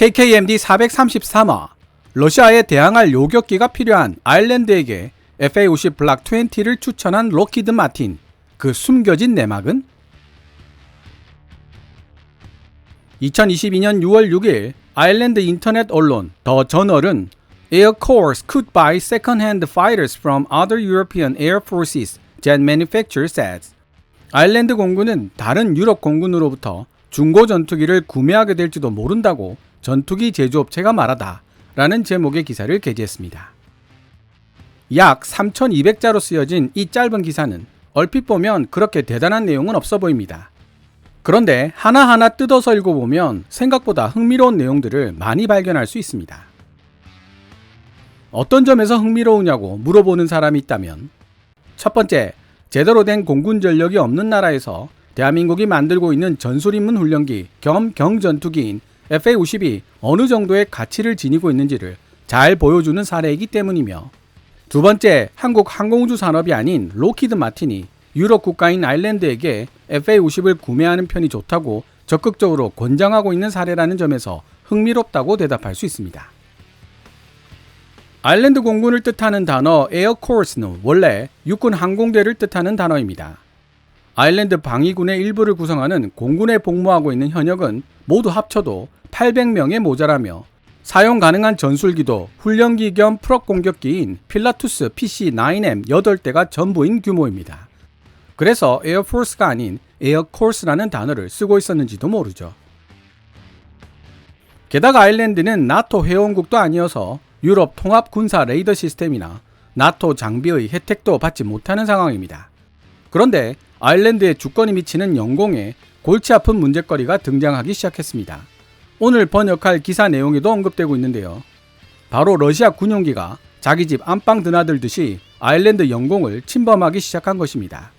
KKMD 433화 러시아에 대항할 요격기가 필요한 아일랜드에게 FA-50 블락 20를 추천한 록히드 마틴. 그 숨겨진 내막은? 2022년 6월 6일 아일랜드 인터넷 언론 더 저널은 Air Corps could buy second-hand fighters from other European air forces, jet manufacturer says. 아일랜드 공군은 다른 유럽 공군으로부터 중고 전투기를 구매하게 될지도 모른다고 전투기 제조업체가 말하다 라는 제목의 기사를 게재했습니다. 약 3,200자로 쓰여진 이 짧은 기사는 얼핏 보면 그렇게 대단한 내용은 없어 보입니다. 그런데 하나하나 뜯어서 읽어보면 생각보다 흥미로운 내용들을 많이 발견할 수 있습니다. 어떤 점에서 흥미로우냐고 물어보는 사람이 있다면, 첫 번째, 제대로 된 공군 전력이 없는 나라에서 대한민국이 만들고 있는 전술인문 훈련기 겸 경전투기인 FA-50이 어느 정도의 가치를 지니고 있는지를 잘 보여주는 사례이기 때문이며, 두 번째, 한국 항공우주 산업이 아닌 록히드 마틴이 유럽 국가인 아일랜드에게 FA-50을 구매하는 편이 좋다고 적극적으로 권장하고 있는 사례라는 점에서 흥미롭다고 대답할 수 있습니다. 아일랜드 공군을 뜻하는 단어 에어코어스는 원래 육군 항공대를 뜻하는 단어입니다. 아일랜드 방위군의 일부를 구성하는 공군에 복무하고 있는 현역은 모두 합쳐도 800명에 모자라며 사용 가능한 전술기도 훈련기 겸 프롭 공격기인 필라투스 PC-9M 8대가 전부인 규모입니다. 그래서 에어포스가 아닌 에어코스라는 단어를 쓰고 있었는지도 모르죠. 게다가 아일랜드는 나토 회원국도 아니어서 유럽 통합 군사 레이더 시스템이나 나토 장비의 혜택도 받지 못하는 상황입니다. 그런데 아일랜드의 주권이 미치는 영공에 골치 아픈 문제거리가 등장하기 시작했습니다. 오늘 번역할 기사 내용에도 언급되고 있는데요. 바로 러시아 군용기가 자기 집 안방 드나들듯이 아일랜드 영공을 침범하기 시작한 것입니다.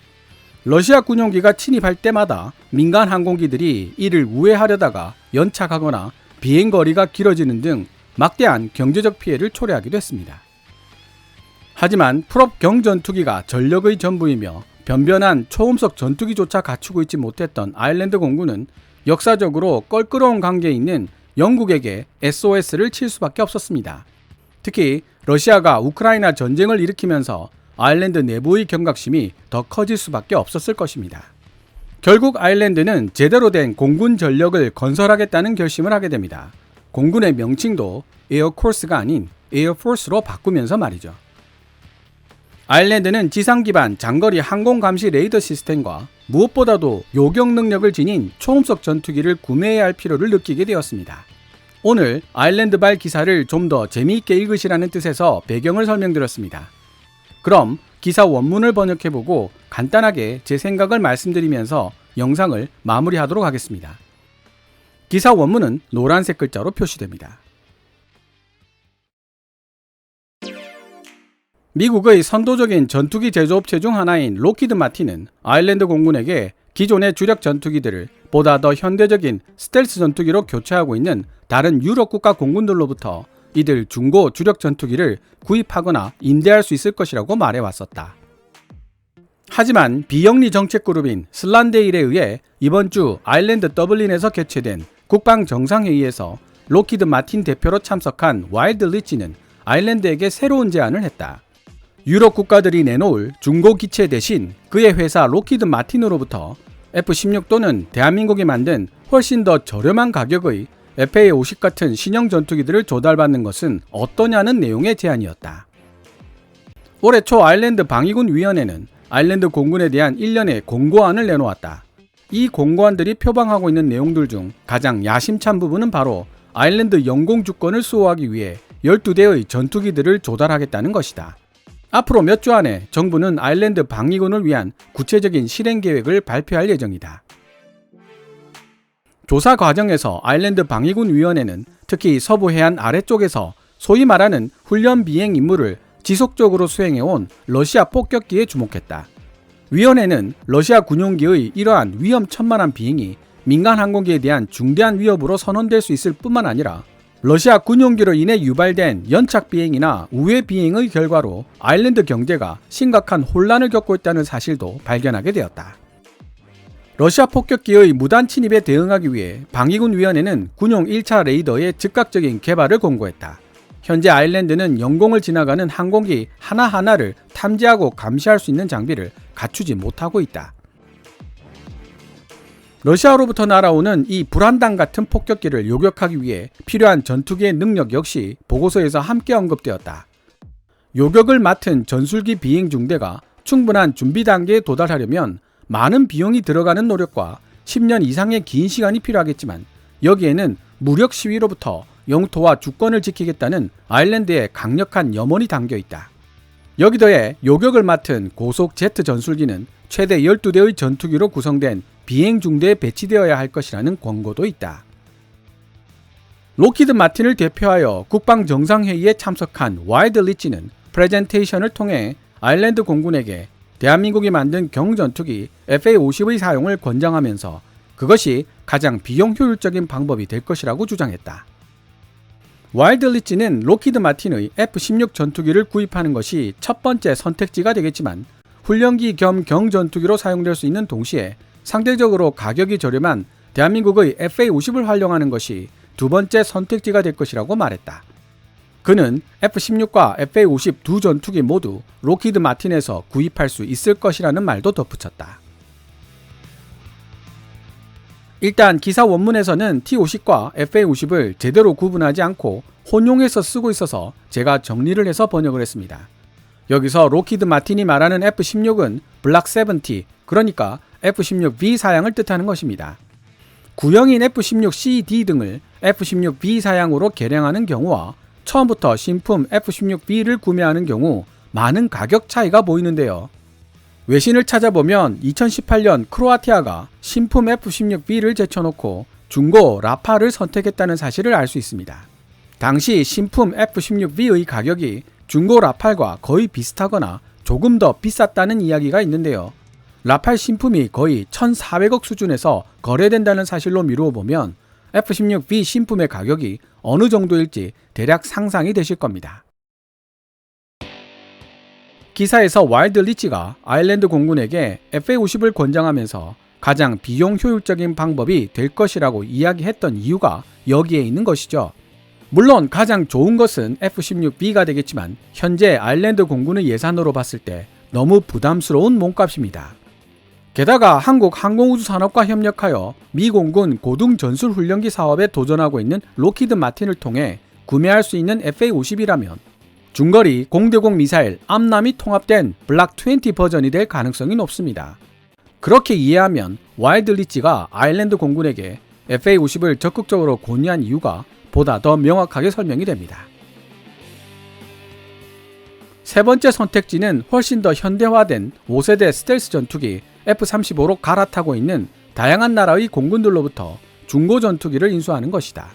러시아 군용기가 침입할 때마다 민간 항공기들이 이를 우회하려다가 연착하거나 비행거리가 길어지는 등 막대한 경제적 피해를 초래하기도 했습니다. 하지만 프롭 경전투기가 전력의 전부이며 변변한 초음속 전투기조차 갖추고 있지 못했던 아일랜드 공군은 역사적으로 껄끄러운 관계에 있는 영국에게 SOS를 칠 수밖에 없었습니다. 특히 러시아가 우크라이나 전쟁을 일으키면서 아일랜드 내부의 경각심이 더 커질 수밖에 없었을 것입니다. 결국 아일랜드는 제대로 된 공군 전력을 건설하겠다는 결심을 하게 됩니다. 공군의 명칭도 에어코스가 아닌 에어포스로 바꾸면서 말이죠. 아일랜드는 지상 기반 장거리 항공 감시 레이더 시스템과 무엇보다도 요격 능력을 지닌 초음속 전투기를 구매해야 할 필요를 느끼게 되었습니다. 오늘 아일랜드발 기사를 좀 더 재미있게 읽으시라는 뜻에서 배경을 설명드렸습니다. 그럼 기사 원문을 번역해보고 간단하게 제 생각을 말씀드리면서 영상을 마무리하도록 하겠습니다. 기사 원문은 노란색 글자로 표시됩니다. 미국의 선도적인 전투기 제조업체 중 하나인 록히드 마틴은 아일랜드 공군에게 기존의 주력 전투기들을 보다 더 현대적인 스텔스 전투기로 교체하고 있는 다른 유럽 국가 공군들로부터 이들 중고 주력 전투기를 구입하거나 임대할 수 있을 것이라고 말해왔었다. 하지만 비영리 정책그룹인 슬란데일에 의해 이번 주 아일랜드 더블린에서 개최된 국방정상회의에서 록히드 마틴 대표로 참석한 와일드 리치는 아일랜드에게 새로운 제안을 했다. 유럽 국가들이 내놓을 중고 기체 대신 그의 회사 록히드 마틴으로부터 F-16 또는 대한민국이 만든 훨씬 더 저렴한 가격의 FA-50 같은 신형 전투기들을 조달받는 것은 어떠냐는 내용의 제안이었다. 올해 초 아일랜드 방위군위원회는 아일랜드 공군에 대한 일련의 공고안을 내놓았다. 이 공고안들이 표방하고 있는 내용들 중 가장 야심찬 부분은 바로 아일랜드 영공 주권을 수호하기 위해 12대의 전투기들을 조달하겠다는 것이다. 앞으로 몇 주 안에 정부는 아일랜드 방위군을 위한 구체적인 실행 계획을 발표할 예정이다. 조사 과정에서 아일랜드 방위군위원회는 특히 서부 해안 아래쪽에서 소위 말하는 훈련 비행 임무를 지속적으로 수행해온 러시아 폭격기에 주목했다. 위원회는 러시아 군용기의 이러한 위험천만한 비행이 민간 항공기에 대한 중대한 위협으로 선언될 수 있을 뿐만 아니라 러시아 군용기로 인해 유발된 연착 비행이나 우회 비행의 결과로 아일랜드 경제가 심각한 혼란을 겪고 있다는 사실도 발견하게 되었다. 러시아 폭격기의 무단 침입에 대응하기 위해 방위군위원회는 군용 1차 레이더의 즉각적인 개발을 권고했다. 현재 아일랜드는 영공을 지나가는 항공기 하나하나를 탐지하고 감시할 수 있는 장비를 갖추지 못하고 있다. 러시아로부터 날아오는 이 불안당 같은 폭격기를 요격하기 위해 필요한 전투기의 능력 역시 보고서에서 함께 언급되었다. 요격을 맡은 전술기 비행 중대가 충분한 준비 단계에 도달하려면 많은 비용이 들어가는 노력과 10년 이상의 긴 시간이 필요하겠지만 여기에는 무력 시위로부터 영토와 주권을 지키겠다는 아일랜드의 강력한 염원이 담겨 있다. 여기 더해 요격을 맡은 고속 제트 전술기는 최대 12대의 전투기로 구성된 비행 중대에 배치되어야 할 것이라는 권고도 있다. 록히드 마틴을 대표하여 국방정상회의에 참석한 와이드 리치는 프레젠테이션을 통해 아일랜드 공군에게 대한민국이 만든 경전투기 FA-50의 사용을 권장하면서 그것이 가장 비용 효율적인 방법이 될 것이라고 주장했다. 와일드 리치는 록히드 마틴의 F-16 전투기를 구입하는 것이 첫 번째 선택지가 되겠지만 훈련기 겸 경전투기로 사용될 수 있는 동시에 상대적으로 가격이 저렴한 대한민국의 FA-50을 활용하는 것이 두 번째 선택지가 될 것이라고 말했다. 그는 F-16과 FA-50 두 전투기 모두 록히드 마틴에서 구입할 수 있을 것이라는 말도 덧붙였다. 일단 기사 원문에서는 T-50과 FA-50을 제대로 구분하지 않고 혼용해서 쓰고 있어서 제가 정리를 해서 번역을 했습니다. 여기서 록히드 마틴이 말하는 F-16은 블락 70, 그러니까 F-16V 사양을 뜻하는 것입니다. 구형인 F-16CD 등을 F-16V 사양으로 개량하는 경우와 처음부터 신품 F-16B를 구매하는 경우 많은 가격 차이가 보이는데요. 외신을 찾아보면 2018년 크로아티아가 신품 F-16B를 제쳐놓고 중고 라팔을 선택했다는 사실을 알 수 있습니다. 당시 신품 F-16B의 가격이 중고 라팔과 거의 비슷하거나 조금 더 비쌌다는 이야기가 있는데요. 라팔 신품이 거의 1,400억 수준에서 거래된다는 사실로 미루어 보면 F-16B 신품의 가격이 어느 정도일지 대략 상상이 되실 겁니다. 기사에서 와일드 리치가 아일랜드 공군에게 FA-50을 권장하면서 가장 비용 효율적인 방법이 될 것이라고 이야기했던 이유가 여기에 있는 것이죠. 물론 가장 좋은 것은 F-16B가 되겠지만 현재 아일랜드 공군의 예산으로 봤을 때 너무 부담스러운 몸값입니다. 게다가 한국 항공우주산업과 협력하여 미 공군 고등 전술훈련기 사업에 도전하고 있는 록히드 마틴을 통해 구매할 수 있는 FA-50이라면 중거리 공대공 미사일 암람이 통합된 블락 20 버전이 될 가능성이 높습니다. 그렇게 이해하면 와일드 리치가 아일랜드 공군에게 FA-50을 적극적으로 권유한 이유가 보다 더 명확하게 설명이 됩니다. 세 번째 선택지는 훨씬 더 현대화된 5세대 스텔스 전투기 F-35로 갈아타고 있는 다양한 나라의 공군들로부터 중고 전투기를 인수하는 것이다.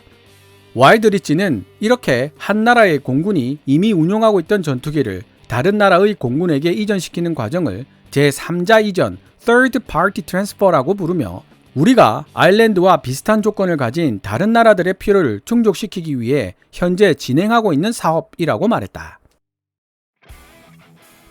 와일드 리치는 이렇게 한 나라의 공군이 이미 운용하고 있던 전투기를 다른 나라의 공군에게 이전시키는 과정을 제3자 이전 (Third Party Transfer라고 부르며 우리가 아일랜드와 비슷한 조건을 가진 다른 나라들의 필요를 충족시키기 위해 현재 진행하고 있는 사업이라고 말했다.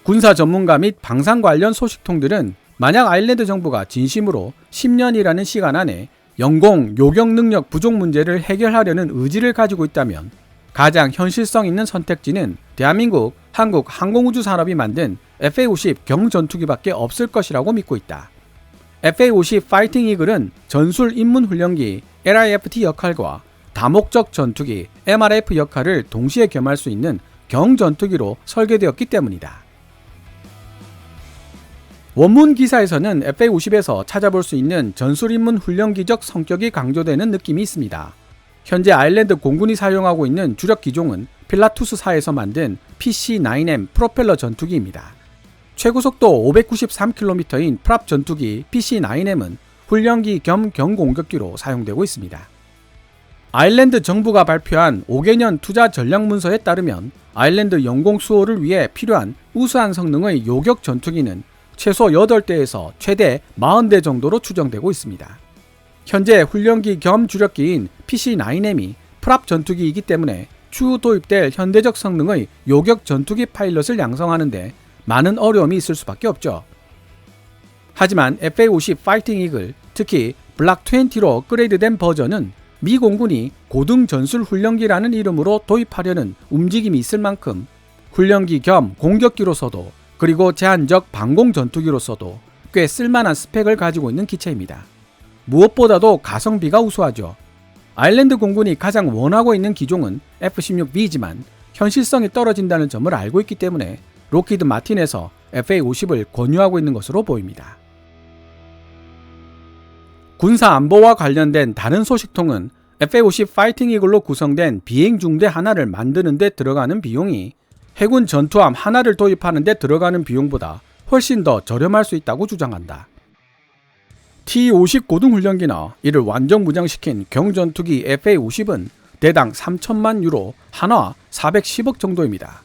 군사 전문가 및 방산 관련 소식통들은 만약 아일랜드 정부가 진심으로 10년이라는 시간 안에 영공, 요격 능력 부족 문제를 해결하려는 의지를 가지고 있다면 가장 현실성 있는 선택지는 대한민국, 한국 항공우주산업이 만든 FA-50 경전투기밖에 없을 것이라고 믿고 있다. FA-50 파이팅 이글은 전술 입문 훈련기 LIFT 역할과 다목적 전투기 MRF 역할을 동시에 겸할 수 있는 경전투기로 설계되었기 때문이다. 원문 기사에서는 FA-50에서 찾아볼 수 있는 전술 입문 훈련기적 성격이 강조되는 느낌이 있습니다. 현재 아일랜드 공군이 사용하고 있는 주력 기종은 필라투스사에서 만든 PC-9M 프로펠러 전투기입니다. 최고속도 593km인 프랍 전투기 PC-9M은 훈련기 겸 경공격기로 사용되고 있습니다. 아일랜드 정부가 발표한 5개년 투자 전략 문서에 따르면 아일랜드 영공 수호를 위해 필요한 우수한 성능의 요격 전투기는 최소 8대에서 최대 40대 정도로 추정되고 있습니다. 현재 훈련기 겸 주력기인 PC-9M이 프랍 전투기이기 때문에 추후 도입될 현대적 성능의 요격 전투기 파일럿을 양성하는 데 많은 어려움이 있을 수밖에 없죠. 하지만 FA-50 파이팅 이글 특히 블락 20로 업그레이드된 버전은 미 공군이 고등 전술 훈련기라는 이름으로 도입하려는 움직임이 있을 만큼 훈련기 겸 공격기로서도 그리고 제한적 방공 전투기로서도 꽤 쓸만한 스펙을 가지고 있는 기체입니다. 무엇보다도 가성비가 우수하죠. 아일랜드 공군이 가장 원하고 있는 기종은 F-16B지만 현실성이 떨어진다는 점을 알고 있기 때문에 록히드 마틴에서 FA-50을 권유하고 있는 것으로 보입니다. 군사 안보와 관련된 다른 소식통은 FA-50 파이팅 이글로 구성된 비행 중대 하나를 만드는 데 들어가는 비용이 해군 전투함 하나를 도입하는 데 들어가는 비용보다 훨씬 더 저렴할 수 있다고 주장한다. T-50 고등훈련기나 이를 완전 무장시킨 경전투기 FA-50은 대당 3천만 유로, 한화 410억 정도입니다.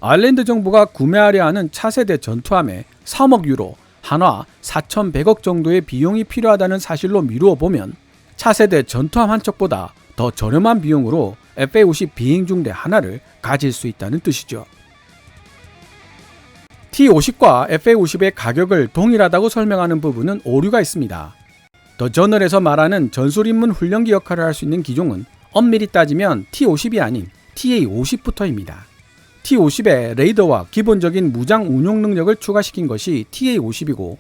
아일랜드 정부가 구매하려 하는 차세대 전투함에 3억 유로, 한화 4,100억 정도의 비용이 필요하다는 사실로 미루어 보면 차세대 전투함 한 척보다 더 저렴한 비용으로 FA-50 비행중대 하나를 가질 수 있다는 뜻이죠. T-50과 FA-50의 가격을 동일하다고 설명하는 부분은 오류가 있습니다. 더 저널에서 말하는 전술인문 훈련기 역할을 할 수 있는 기종은 엄밀히 따지면 T-50이 아닌 TA-50부터입니다. T-50에 레이더와 기본적인 무장 운용 능력을 추가시킨 것이 TA-50이고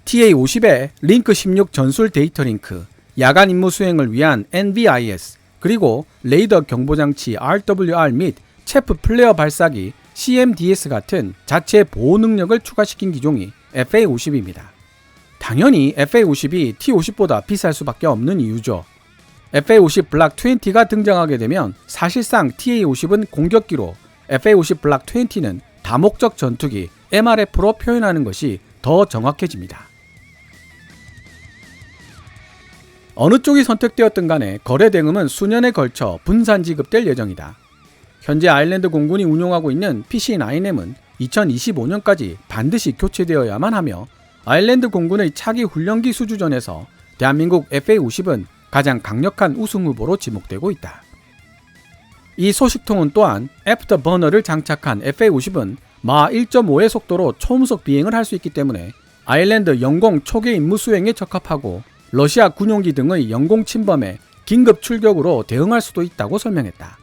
TA-50에 링크 16 전술 데이터 링크, 야간 임무 수행을 위한 NVIS, 그리고 레이더 경보장치 RWR 및 체프 플레어 발사기 CMDS 같은 자체 보호 능력을 추가시킨 기종이 FA-50입니다. 당연히 FA-50이 T-50보다 비쌀 수밖에 없는 이유죠. FA-50 블락 20가 등장하게 되면 사실상 TA-50은 공격기로 FA-50 블락 20는 다목적 전투기 MRF로 표현하는 것이 더 정확해집니다. 어느 쪽이 선택되었든 간에 거래 대금은 수년에 걸쳐 분산 지급될 예정이다. 현재 아일랜드 공군이 운용하고 있는 PC-9M은 2025년까지 반드시 교체되어야만 하며 아일랜드 공군의 차기 훈련기 수주전에서 대한민국 FA-50은 가장 강력한 우승 후보로 지목되고 있다. 이 소식통은 또한 애프터버너를 장착한 FA-50은 마 1.5의 속도로 초음속 비행을 할 수 있기 때문에 아일랜드 영공 초계 임무 수행에 적합하고 러시아 군용기 등의 영공 침범에 긴급 출격으로 대응할 수도 있다고 설명했다.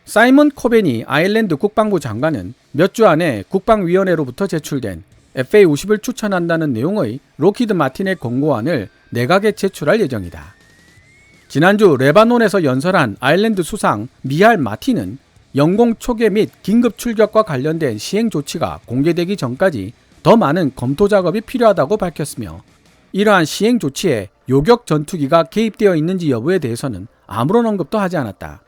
사이먼 코벤이 아일랜드 국방부 장관은 몇 주 안에 국방위원회로부터 제출된 FA-50을 추천한다는 내용의 록히드 마틴의 권고안을 내각에 제출할 예정이다. 지난주 레바논에서 연설한 아일랜드 수상 미할 마틴은 영공 초계 및 긴급 출격과 관련된 시행 조치가 공개되기 전까지 더 많은 검토 작업이 필요하다고 밝혔으며 이러한 시행 조치에 요격 전투기가 개입되어 있는지 여부에 대해서는 아무런 언급도 하지 않았다.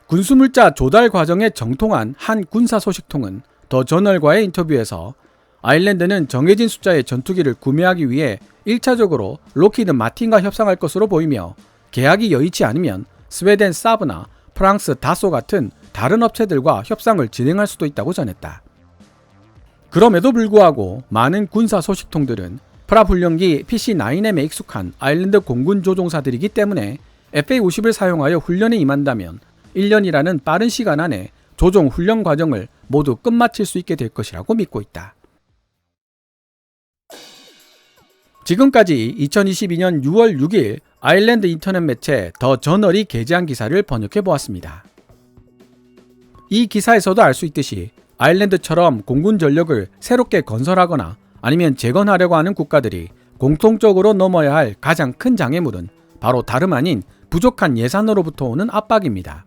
군수물자 조달 과정에 정통한 한 군사 소식통은 더 저널과의 인터뷰에서 아일랜드는 정해진 숫자의 전투기를 구매하기 위해 1차적으로 록히드 마틴과 협상할 것으로 보이며 계약이 여의치 않으면 스웨덴 사브나 프랑스 다소 같은 다른 업체들과 협상을 진행할 수도 있다고 전했다. 그럼에도 불구하고 많은 군사 소식통들은 프랍 훈련기 PC-9M에 익숙한 아일랜드 공군 조종사들이기 때문에 FA-50을 사용하여 훈련에 임한다면 1년이라는 빠른 시간 안에 조종 훈련 과정을 모두 끝마칠 수 있게 될 것이라고 믿고 있다. 지금까지 2022년 6월 6일 아일랜드 인터넷 매체 더 저널이 게재한 기사를 번역해 보았습니다. 이 기사에서도 알 수 있듯이 아일랜드처럼 공군 전력을 새롭게 건설하거나 아니면 재건하려고 하는 국가들이 공통적으로 넘어야 할 가장 큰 장애물은 바로 다름 아닌 부족한 예산으로부터 오는 압박입니다.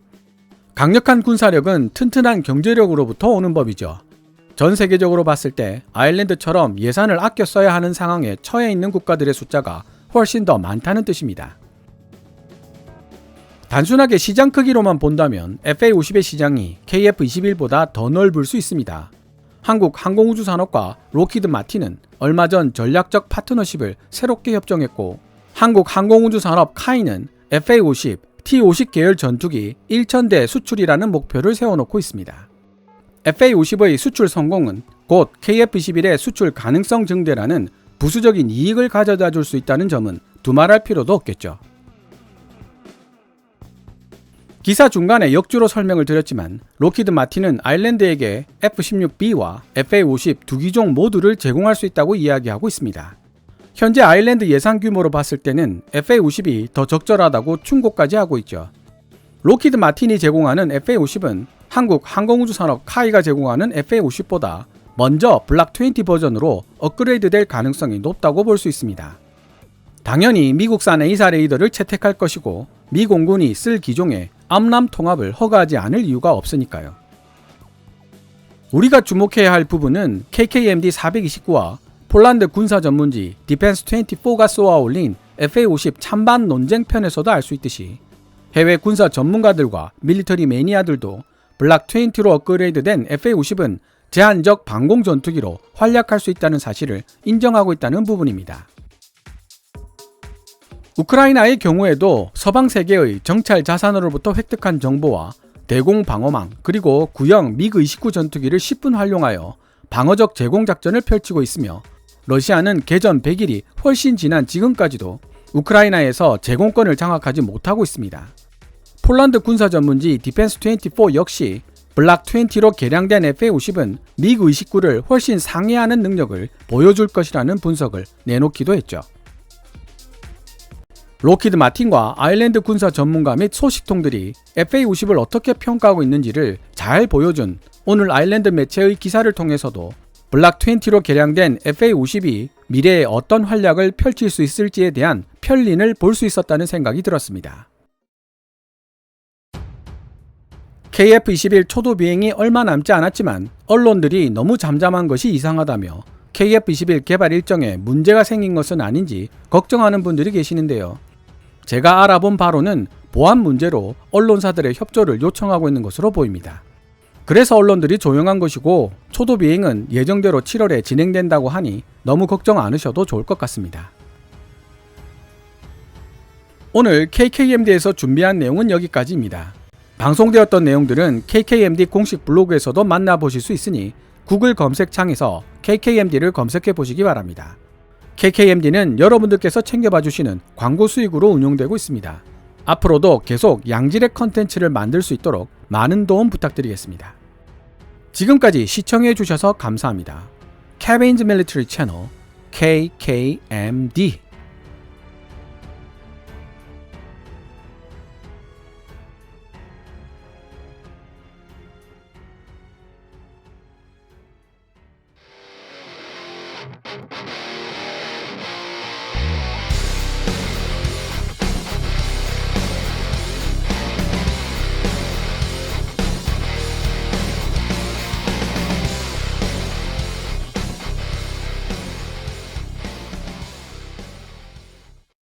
강력한 군사력은 튼튼한 경제력으로부터 오는 법이죠. 전 세계적으로 봤을 때 아일랜드처럼 예산을 아껴 써야 하는 상황에 처해 있는 국가들의 숫자가 훨씬 더 많다는 뜻입니다. 단순하게 시장 크기로만 본다면 FA-50의 시장이 KF-21보다 더 넓을 수 있습니다. 한국 항공우주산업과 록히드 마틴은 얼마 전 전략적 파트너십을 새롭게 협정했고 한국 항공우주산업 카이는 FA-50, T-50 계열 전투기 1,000대 수출이라는 목표를 세워놓고 있습니다. FA-50의 수출 성공은 곧 KF-21의 수출 가능성 증대라는 부수적인 이익을 가져다 줄 수 있다는 점은 두말할 필요도 없겠죠. 기사 중간에 역주로 설명을 드렸지만 록히드 마틴은 아일랜드에게 F-16B와 FA-50 두 기종 모두를 제공할 수 있다고 이야기하고 있습니다. 현재 아일랜드 예산 규모로 봤을 때는 FA-50이 더 적절하다고 충고까지 하고 있죠. 로키드 마틴이 제공하는 FA-50은 한국 항공우주산업 카이가 제공하는 FA-50보다 먼저 블락 20 버전으로 업그레이드 될 가능성이 높다고 볼 수 있습니다. 당연히 미국산 A사 레이더를 채택할 것이고 미 공군이 쓸 기종의 암람 통합을 허가하지 않을 이유가 없으니까요. 우리가 주목해야 할 부분은 KKMD 429와 폴란드 군사 전문지 디펜스 24가 쏘아 올린 FA-50 찬반 논쟁 편에서도 알 수 있듯이 해외 군사 전문가들과 밀리터리 매니아들도 블락 20로 업그레이드된 FA-50은 제한적 방공 전투기로 활약할 수 있다는 사실을 인정하고 있다는 부분입니다. 우크라이나의 경우에도 서방 세계의 정찰 자산으로부터 획득한 정보와 대공 방어망 그리고 구형 미그-29 전투기를 10분 활용하여 방어적 제공 작전을 펼치고 있으며 러시아는 개전 100일이 훨씬 지난 지금까지도 우크라이나에서 제공권을 장악하지 못하고 있습니다. 폴란드 군사 전문지 디펜스 24 역시 블락 20로 개량된 FA-50은 미그-29를 훨씬 상회하는 능력을 보여줄 것이라는 분석을 내놓기도 했죠. 로키드 마틴과 아일랜드 군사 전문가 및 소식통들이 FA-50을 어떻게 평가하고 있는지를 잘 보여준 오늘 아일랜드 매체의 기사를 통해서도 블락 20로 개량된 FA-50이 미래에 어떤 활약을 펼칠 수 있을지에 대한 편린을 볼 수 있었다는 생각이 들었습니다. KF-21 초도 비행이 얼마 남지 않았지만 언론들이 너무 잠잠한 것이 이상하다며 KF-21 개발 일정에 문제가 생긴 것은 아닌지 걱정하는 분들이 계시는데요. 제가 알아본 바로는 보안 문제로 언론사들의 협조를 요청하고 있는 것으로 보입니다. 그래서 언론들이 조용한 것이고 초도 비행은 예정대로 7월에 진행된다고 하니 너무 걱정 않으셔도 좋을 것 같습니다. 오늘 KKMD에서 준비한 내용은 여기까지입니다. 방송되었던 내용들은 KKMD 공식 블로그에서도 만나보실 수 있으니 구글 검색창에서 KKMD를 검색해 보시기 바랍니다. KKMD는 여러분들께서 챙겨봐 주시는 광고 수익으로 운영되고 있습니다. 앞으로도 계속 양질의 컨텐츠를 만들 수 있도록 많은 도움 부탁드리겠습니다. 지금까지 시청해 주셔서 감사합니다. Kevin's Military Channel KKMD